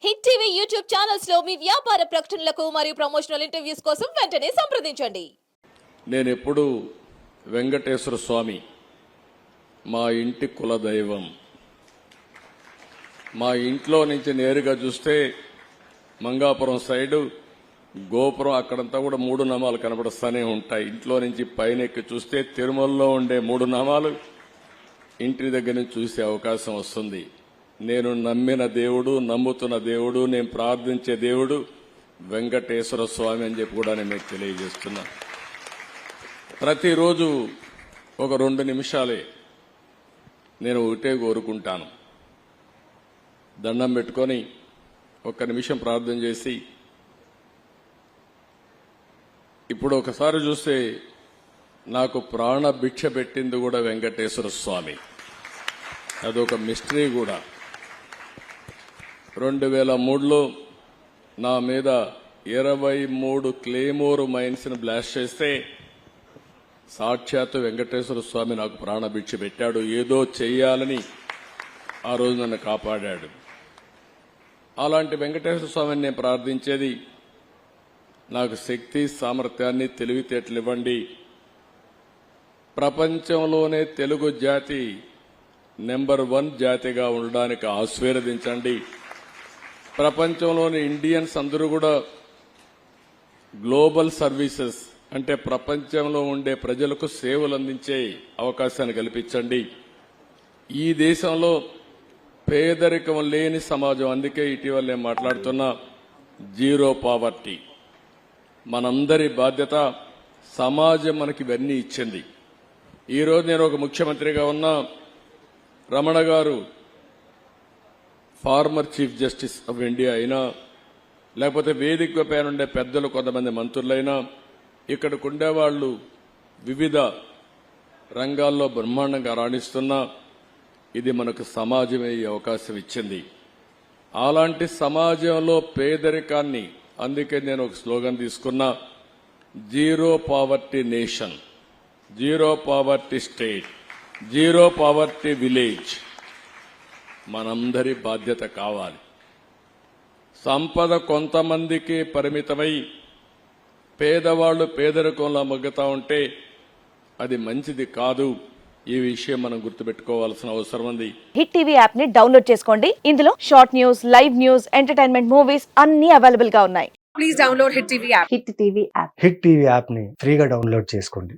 Hit TV YouTube channels లో మీ వ్యాపార ప్రకటనలకు మరియు ప్రమోషనల్ ఇంటర్వ్యూస్ కోసం వెంటనే సంప్రదించండి. నేను ఎప్పుడు వెంకటేశ్వర స్వామి మా ఇంటి కులదైవం. మా ఇంట్లో నుంచి నేరుగా చూస్తే మంగాపురం సైడు గోపురం అక్కడంతా కూడా 3 నామాలు కనబడుస్తూనే ఉంటాయి. ఇంట్లో నుంచి పైన ఎక్కి చూస్తే తిరుమలలో ఉండే 3 నామాలు ఇంటి దగ్గర నుంచి చూసే అవకాశం వస్తుంది. నేను నమ్మిన దేవుడు, నమ్ముతున్న దేవుడు, నేను ప్రార్థించే దేవుడు వెంకటేశ్వర స్వామి అని చెప్పి కూడా నేను మీకు తెలియజేస్తున్నా. ప్రతిరోజు ఒక 2 నిమిషాలే నేను ఒకటే కోరుకుంటాను. దండం పెట్టుకొని 1 నిమిషం ప్రార్థన చేసి, ఇప్పుడు ఒకసారి చూస్తే నాకు ప్రాణ భిక్ష పెట్టింది కూడా వెంకటేశ్వర స్వామి. అదొక మిస్టరీ కూడా. 2003లో నా మీద 23 క్లేమోర్ మైన్స్ ని బ్లాస్ట్ చేస్తే సాక్షాత్తు వెంకటేశ్వర స్వామి నాకు ప్రాణభిక్ష పెట్టాడు. ఏదో చెయ్యాలని ఆ రోజు నన్ను కాపాడాడు. అలాంటి వెంకటేశ్వర స్వామిని నేను ప్రార్థించేది, నాకు శక్తి, సామర్థ్యాన్ని, తెలివితేటలు ఇవ్వండి. ప్రపంచంలోనే తెలుగు జాతి నెంబర్ 1 జాతిగా ఉండడానికి ఆశీర్వదించండి. ప్రపంచంలోని ఇండియన్స్ అందరూ కూడా గ్లోబల్ సర్వీసెస్ అంటే ప్రపంచంలో ఉండే ప్రజలకు సేవలు అందించే అవకాశాన్ని కల్పించండి. ఈ దేశంలో పేదరికం లేని సమాజం, అందుకే ఇటీవల నేను మాట్లాడుతున్నా జీరో పావర్టీ. మనందరి బాధ్యత. సమాజం మనకి ఇవన్నీ ఇచ్చింది. ఈరోజు నేను ఒక ముఖ్యమంత్రిగా ఉన్నా, రమణ గారు former chief justice of India అయినా, లేకపోతే వేదిక పైన ఉండే పెద్దలు కొంతమంది మంత్రులైనా, ఇక్కడికి ఉండేవాళ్లు వివిధ రంగాల్లో బ్రహ్మాండంగా రాణిస్తున్నా, ఇది మనకు సమాజమే ఈ అవకాశం ఇచ్చింది. అలాంటి సమాజంలో పేదరికాన్ని, అందుకే నేను ఒక స్లోగన్ తీసుకున్నా, zero poverty nation, zero poverty state, zero poverty village మనందరి బాధ్యత కావాలి. సంపద కొంతమందికి పరిమితమై పేదవాళ్లు పేదరికంలో మగ్గుతా ఉంటే అది మంచిది కాదు. ఈ విషయం మనం గుర్తుపెట్టుకోవాల్సిన అవసరం ఉంది. హిట్ టీవీ యాప్ ని డౌన్లోడ్ చేసుకోండి. ఇందులో short news, live news, entertainment movies అన్ని అవైలబుల్ గా ఉన్నాయి. Please download Hit TV app. Hit TV app. Hit TV app ని ఫ్రీగా డౌన్లోడ్ చేసుకోండి.